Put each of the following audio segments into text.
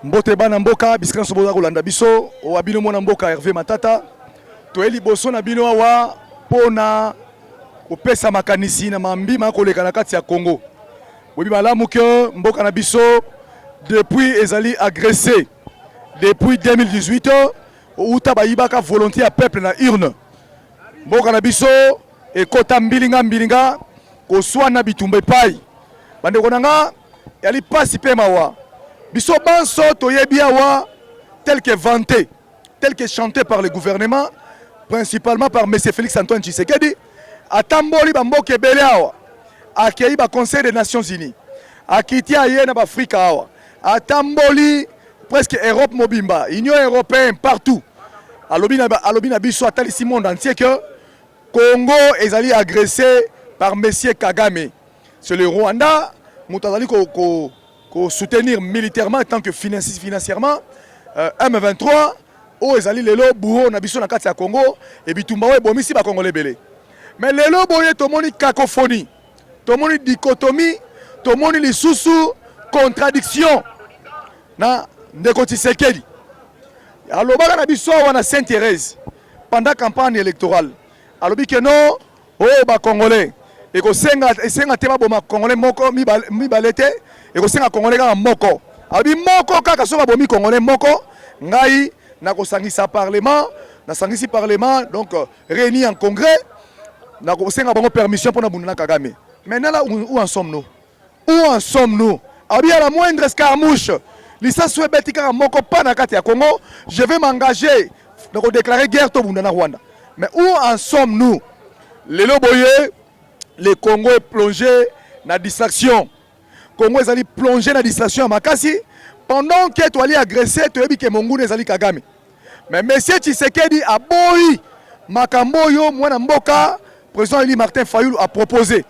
Mbote bana mboka bisika soboza kolanda biso o abino mona mboka Hervé Matata to eli boso na bino awa pona kopesa makanisi na mambima koleka na kati ya Congo. Bobi malamu ke mboka na biso depuis ezali agressé depuis 2018 uta bayibaka volonté ya peuple na urne. Mboka na biso ekota mbilinga koswana bitumba pai. Bande konanga yali pasi pe mawa. Biso banso toyebi awa tel que vanté, tel que chanté par le gouvernement, principalement par M. Félix Antoine Tshisekedi, atamboli bamboke ebele awa, akei ba Conseil des Nations Unies, akiti aye na Afrika awa, atamboli presque Europe mobimba, Union européenne partout. Alobi na biso atalisi monde entier que Congo ezali agressé par M. Kagame. C'est le Rwanda, moutazali ko soutenir militairement tant que financièrement M23 o ezali lelo bureau na biso na kati ya Congo et bitumba we bomisi ba Congolais belé. Mais lelo boye tomoni cacophonie, tomoni dichotomie, tomoni lisusu contradiction na ndeko Tshisekedi. Alobaka na biso wana Sainte-Thérèse pendant campagne électorale. Alobi que non o ba Congolais et ko senga te ba boma Congolais moko mi balete et ko senga Congolais ka moko. Abi moko kaka soka bomi Congolais moko ngai na ko sangisa parlement, na sangisi parlement donc réuni en congrès na ko senga bango permission pour na bundana Kagame. Maintenant là où en sommes-nous? Où en sommes-nous? Abi à la moindre escarmouche, licence betika moko pa na kati ya Congo, je vais m'engager donc déclarer guerre to bundana Rwanda. Mais où en sommes-nous? Lelo boye le Congo est plongé dans la distraction. Le Congo est plongé dans la distraction à Makasi. Pendant que tu allais agresser, tu as dit que Mongoul est allé Kagame. Mais M. Tshisekedi a boyi Makamboyo, Mwana Mboka, président Eli Martin Fayulu a proposé.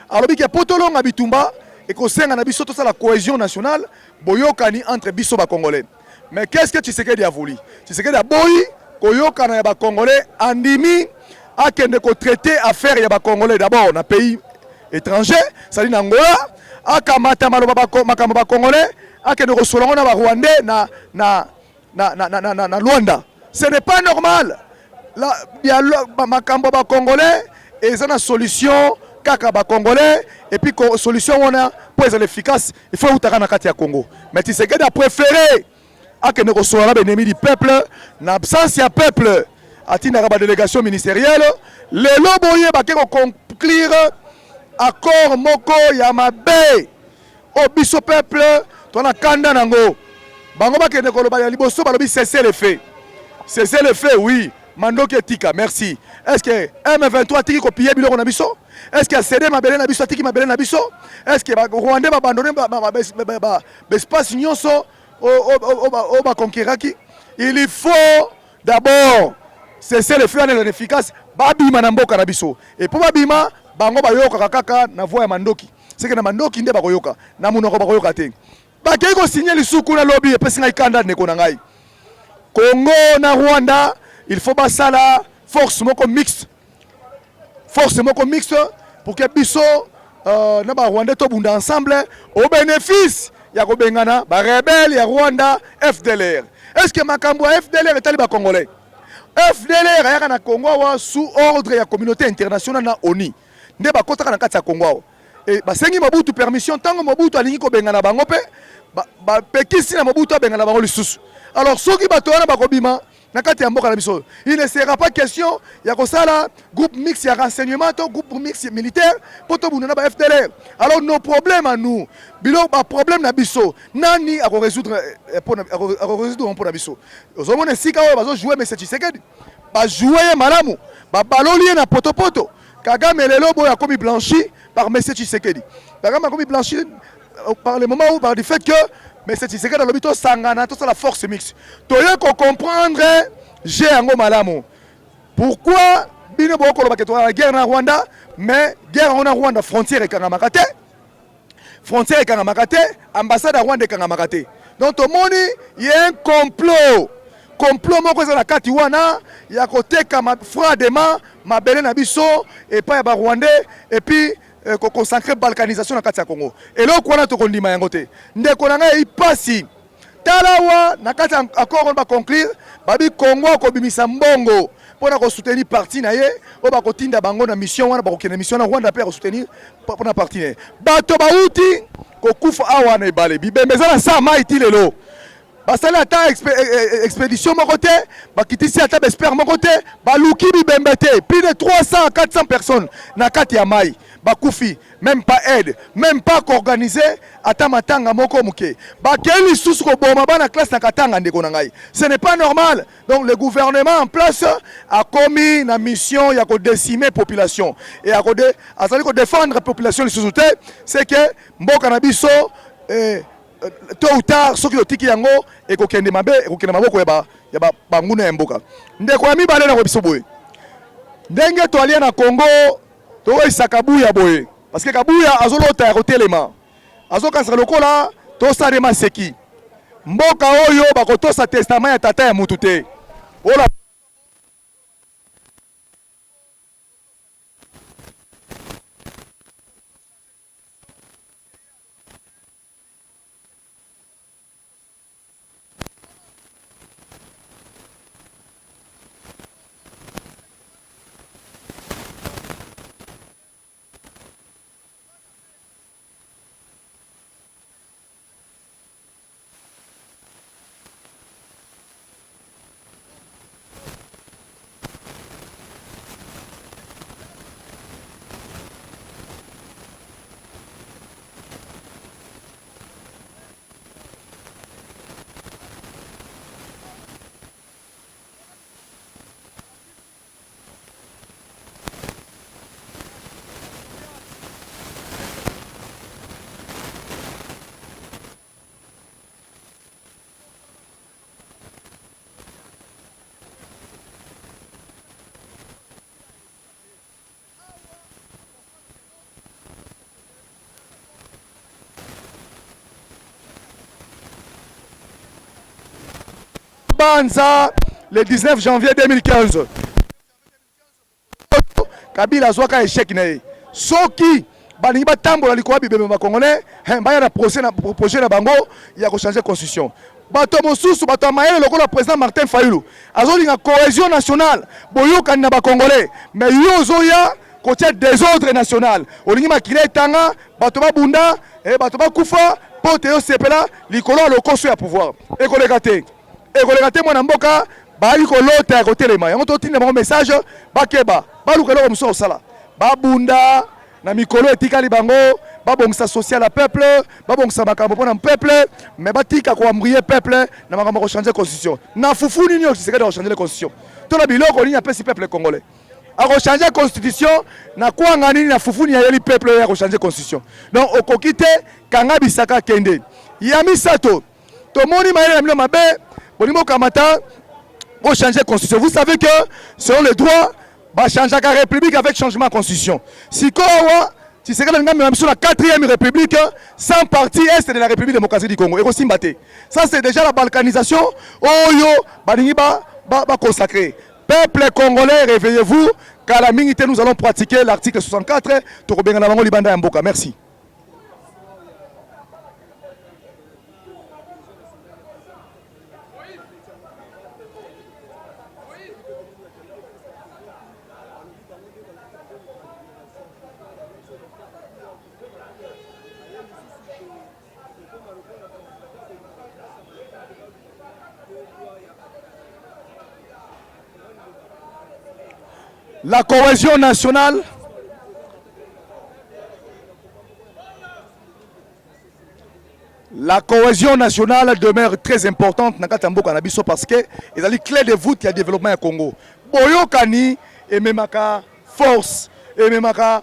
Alors que Potolong a bitumba et que c'est la cohésion nationale, boyokani entre biso ba Congolais. Mais qu'est-ce que Tshisekedi a voulu? Tshisekedi a boyi koyokana ba Congolais andimi à traiter affaire ya ba Congolais d'abord dans pays étranger, ça dit Angola, à kamata maloba ba Congolais, à que nous solongo na ba Rwandais na Luanda. Ce n'est pas normal. La dialogue makambo ba Congolais et ça na solution kaka ba Congolais et puis solution on a pour être efficace, il faut utaka na kati ya Congo. Mais Tshisekedi a préféré à que nous solongo ba ennemi du peuple, na absence ya peuple. Atina la délégation ministérielle, les loboyés baké conclure accord moko yamabe au biso peuple tona kanda nango bango baké ne koloba ya liboso balobi cesser les faits. Cesser les faits, oui. Mandoki etika, merci. Est-ce que M23 tiki copier biloko na biso? Est-ce que CD mabele na biso tiki mabele na biso? Est-ce que Rwandais ba abandonner ba espace nyonso au ba conquéraki? Il faut d'abord cesser le feu en efficace, babima na mboka na biso. Et pour babima, bango bayoka kaka na voix ya mandoki. C'est que na mandoki nde bakoyoka, na munoko bakoyoka te. Bakei ko signer lisuku na lobby epesi ngai kanda ndeko na ngai. Congo na Rwanda, il faut basala force moko mixte. Force moko mixte pour que biso na ba Rwanda to bunda ensemble au bénéfice ya ko bengana ba rebelle ya Rwanda FDLR. Est-ce que makambo FDLR est taliba congolais? FDLR ayaka na Congo sous ordre de la communauté internationale na ONU. Nde bakota na kati ya Congo. Et basengi Mobutu permission tango Mobutu alingi ko bengana bango pe ba pekisi na Mobutu bengana bango lisusu. Alors soki bato wana bakobima na kati ya mboka na biso, il ne sera pas question ya kosala groupe mix ya renseignement to groupe mix militaire poto bunana ba FDLR. Alors nos problèmes à nous, bilo ba problème na biso, nani a résoudre pour na biso. Ozomona sika oyo bazo jouer mais c'est Tshisekedi. Ba jouer malamu, ba balolier na poto. Kagame lelo boya komi blanchi par M. Tshisekedi. Kagame a komi blanchi par le moment où par du fait que mais c'est Tshisekedi dans l'hôpital sangana tout ça la force mixte. Toye ko comprendre j'ai ango malamu. Pourquoi bino boko ba keto la guerre na Rwanda mais guerre en Rwanda frontière kangamakate. Frontière kangamakate, ambassade à Rwanda kangamakate. Donc au monde il y a un complot moko za la kati wana ya koteka ma froidement mabele na biso et pas ba Rwandais et puis consacrer balkanisation na kati ya Congo. Et là quoi na to kondima yango te. Ndeko na ngai ipasi talawa na kati accord on va conclure babi Congo ko bimisa mbongo pona ko soutenir parti na ye o ba ko tinda bango na mission wana ba ko kene mission na Rwanda pe ko soutenir pona parti ne bato bauti ko kufa awa na ibale bibembeza na sa mai tilelo basala ata expédition mon côté bakitisi ata bespère mon côté baluki bibembete plus de 300 à 400 personnes na kati ya mai bakufi même pas aide même pas qu'organiser ata matanga moko muke bakeli susu ko boma bana classe na katanga ndeko na ngai ce n'est pas normal. Donc le gouvernement en place a commis la mission ya ko décimer population et a ko défendre la population les sous c'est que mboka na biso tôt ou tard soki otiki yango ekokende mabe ekokende maboko ya banguna ya mboka ndeko ya mibale na ko biso boye ndenge to alia na Congo to isa kabuya boye parce que kabuya azolota ya kotelema azokanisa lokola to salema seki mboka oyo bakotosa testament ya tata ya mutu te ola Banza le 19 janvier 2015 Kabila zwaka échec na soki balingi batambola likoa bibeme ba congolais mbaya na projet na bango ya ko changer constitution bato mosusu bato mayele lokola président Martin Fayulu azolinga cohésion nationale boyokani na ba congolais mais yo zoya côté désordre national olingi makile tanga bato babunda et bato bakufa pote yo sepela likolo lokoso ya pouvoir ekoleka te mwana mboka bali kolota ya kotelema yango totinda bango message bakeba baluka eloko mosusu osala babunda na mikolo etikali bango babongisa social ya peuple babongisa makambo mpona peuple mais batika koambrie peuple na makambo kochanger constitution na fufu nini oyo Tshisekedi akochanger constitution to na biloko nini apesi peuple congolais akochanger constitution na kwanga nini na fufu nini ayeli peuple ya kochanger constitution donc okoki te kanga bisaka kende ya misato tomoni mayele na milo mabe bonimo kamata pour changer la constitution. Vous savez que selon le droit, va changer la république avec changement de constitution. Si c'est sur la 4e république, sans parti est de la République démocratique du Congo. Et ça c'est déjà la balkanisation. Oyo Baniniba va consacrer. Peuple congolais, réveillez-vous, car la minute nous allons pratiquer l'article 64. Merci. La cohésion nationale demeure très importante dans Katambo Kanabiso parce que c'est la clé de voûte du développement du Congo. Boyokani et memaka force et memaka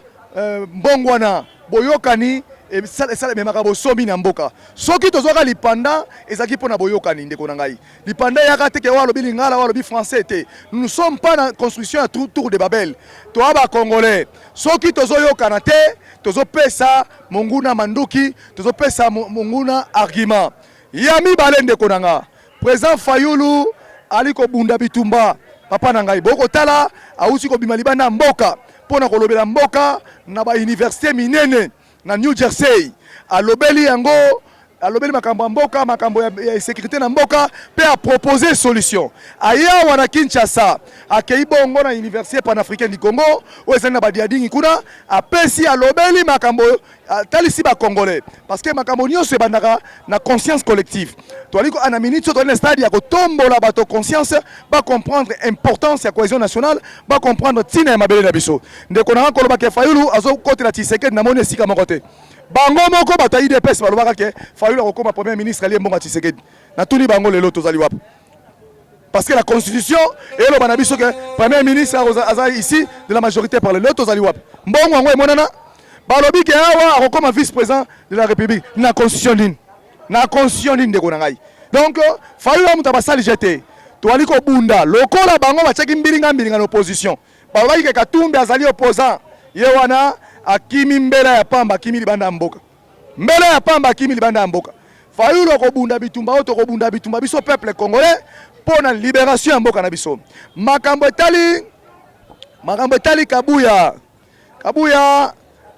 mbongwana boyokani et ça memaka bosomi na mboka. Soki tozoka lipanda ezaki pona boyokani ndeko na ngai. Lipanda yaka te ke wa lobi lingala wa lobi français te. Nous ne sommes pas dans construction à tour de Babel. Toi ba congolais. Soki tozoyokana te tozopesa monguna manduki tozopesa monguna argument. Yami balende konanga. Président Fayulu aliko bunda bitumba papa na ngai boko tala ausi ko bimaliba na mboka pona kolobela mboka na ba université minene na New Jersey alobeli yango alobeli makambo ya mboka, makambo ya sécurité na mboka, pe a proposer solution. Aya wana Kinshasa, akei bongo na université panafricaine du Congo, o ezali na badiadingi kuna, apesi alobeli makambo talisi ba congolais parce que makambo nyonso ebandaka na conscience collective. Toaliko ana minute to na stade ya kotombola bato conscience, ba comprendre importance ya cohésion nationale, ba comprendre tina ya mabele na biso. Ndeko na koloba ke Fayulu azo kote na Tshisekedi na moni esika moko te. Bango moko bata IDPS balobaka ke Fayulu akokoma premier ministre ali mbonga Tshisekedi. Na tuni bango lelo tozali wapi? Parce que la constitution et le banabiso que premier ministre a ici de la majorité par le lot tozali wapi? Mbongo ngo emonana balobi ke awa akokoma vice-président de la République na constitution ligne. Na constitution ligne de konangai. Donc Fayulu muta basali jeté. Toali ko bunda lokola bango bachaki mbilinga na opposition. Balobaki ke Katumbi azali opposant. Ye wana akimi mbela ya pamba akimi libanda mboka. Mbela ya pamba akimi libanda mboka. Fayulu ko bunda bitumba oto ko bunda bitumba biso peuple congolais pour la libération ya mboka na biso. Makambo etali Kabuya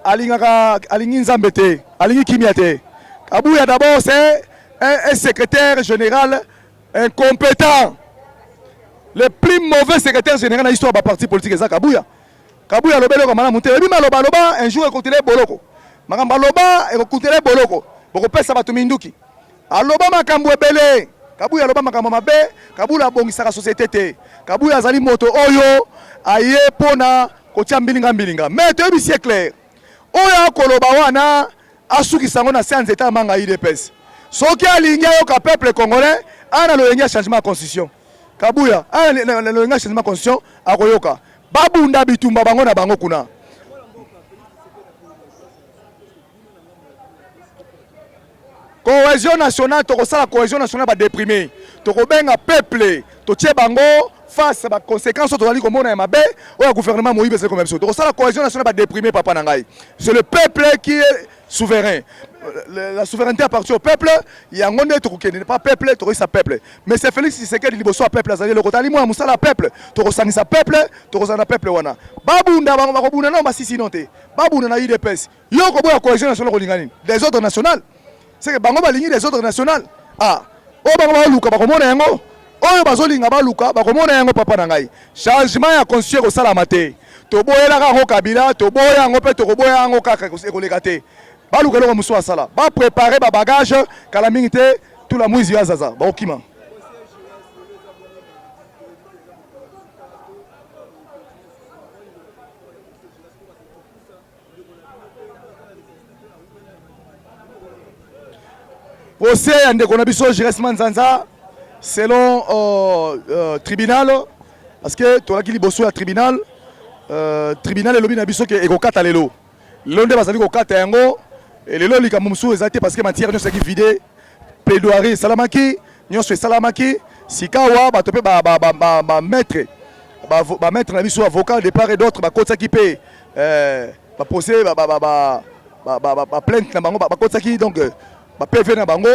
alingi nzambe te, alingi kimia te. Kabuya d'abord c'est un secrétaire général incompétent. Le plus mauvais secrétaire général dans l'histoire du parti politique c'est Kabuya. Kabuya lobelo ko mana monter. Bima loba un jour écouter boloko. Makamba loba écouter boloko. Boko pesa batu minduki. Aloba makambo ebele. Kabuya aloba makambo mabe, Kabuya abongisaka société te. Kabuya azali moto oyo aye pona kotia mbilinga. Mais to yebi c'est clair. Oyo akoloba wana asuki sango na séance d'état manga IDPS. Soki alingi yoka peuple congolais ana loyenga changement de constitution. Kabuya ana loyenga changement de constitution akoyoka. Babunda bitumba bango na bango kuna. Cohésion nationale, la cohésion nationale va déprimer. Tokobenga peuple, totie bango face à conséquences de la commune et au gouvernement Moïse c'est comme ça. La cohésion nationale va déprimer papa nangai. C'est le peuple qui est souverain. La souveraineté appartient au peuple. Il y a un monde qui n'est pas peuple, tu sa peuple. Mais c'est Félix Tshisekedi qui est peuple. C'est le côté moi musala peuple. Tu ressens sa peuple, tu ressens la peuple wana. Babunda babunda non basisi nonté. Babunda na IDPS. Yo ko boya cohésion nationale kolingani. Des autres nationales. C'est que bango balingi des autres nationales. Ah, o bango ba luka bakomona yango. Oyo bazolinga ba luka bakomona yango papa na ngai. Changement ya conscience ko sala mate. To boyela ka ko Kabila, to boya yango pe to boya yango kaka ekoleka te. Ba luka lo muso asala. Ba préparer ba bagage kala mingi te tout la muizi ya zaza. Ba okima. Procès ndeko na biso Jiresman Nzanza selon tribunal parce que tolaki liboso ya tribunal tribunal elobi na biso ke ekokata lelo nde bazali kokata yango lelo likambo mosusu eza te parce que matière nyonso eki vide plaidoirie esalamaki nyonso esalamaki sikawa bato mpe bametre na biso avocat de part et d'autre bakotisaki mpe baprocès baplainte na bango bakotisaki donc PV na bango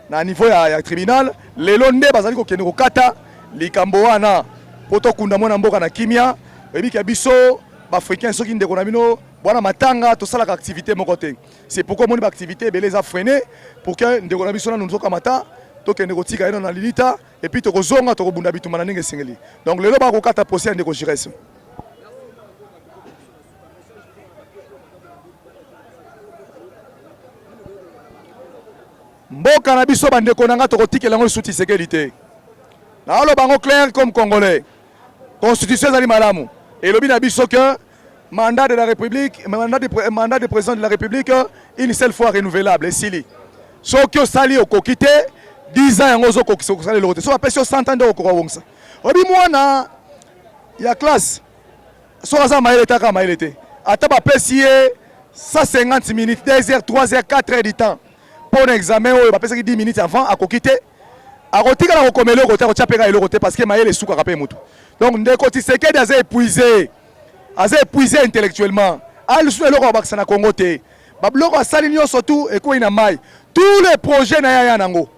na niveau ya tribunal lelo nde bazali kokende kokata likambo wana poto kunda mona mboka na kimia ebiki biso ba africain soki ndeko na bino bwana matanga to sala activité moko te. C'est pourquoi mon activité belé a freiné pour que ndeko na biso na nous kamata to kende kotika ino na lilita et puis to kozonga to kobunda bituma na ndenge singeli. Donc lelo ba kokata procès ndeko Jires. Mboka na biso bandeko nanga tokotikela ngo suti sécurité. Na lo bango clair comme congolais. Constitution zali malamu. Et lobi na biso que mandat de la République, mandat de président de la République une seule fois renouvelable sili. Sokyo sali okokité 10 ans yango zo kokisa sali lokote. So apesi 100 ans de okoko wongsa. Obi mwana ya classe. So aza maele taka maele te. Ata ba pesi 150 minutes, 2 heures, 3 heures, 4 heures de temps. Pour examen oyo bapesaki 10 minutes avant akokite akotika na kokomela okote akochapeka eloko te parce que mayele suka kapé mutu. Donc ndeko Tshisekedi aza épuisé intellectuellement alusu eloko bakisa na Congo te babloko asali nyonso tout ekoyi na mai tous les projets na ya nango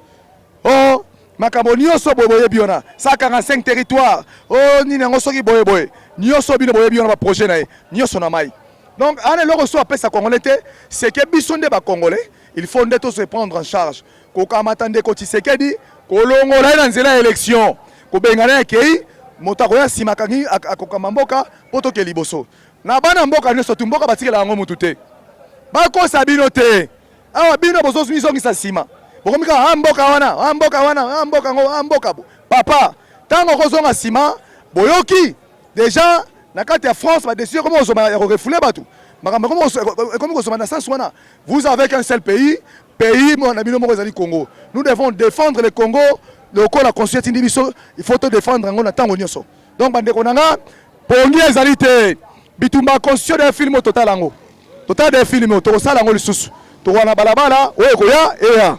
oh makambo nyonso boye biona 145 territoires oh ni nango soki boye nyonso bino boye biona ba projet na nyonso na mai. Donc ane eloko so apesa congolais te c'est que biso nde ba congolais il faut se prendre en charge. kokamata ndeko Tshisekedi kolongola na nzela ya élection kobengana kei motako ya simakangi akokama mboka poto ke liboso na bana mboka nyonso tu mboka batikela yango mutu te bakosa bino te awa bino bozosu misongisa sima bokomika mboka wana mboka papa tango kozonga sima boyoki déjà na kati ya France ba décision comment ozoma ya refouler batu makambo comme kozoma na sens wana vous avez qu'un seul pays na bino moko ezali Congo nous devons défendre le Congo loko la constitution ndi biso il faut te défendre ngo na tango nyonso donc bande konanga pongi ezali te bitumba constitution de film total ngo total de film to sala ngo lisusu to wana balabala oyo koya eya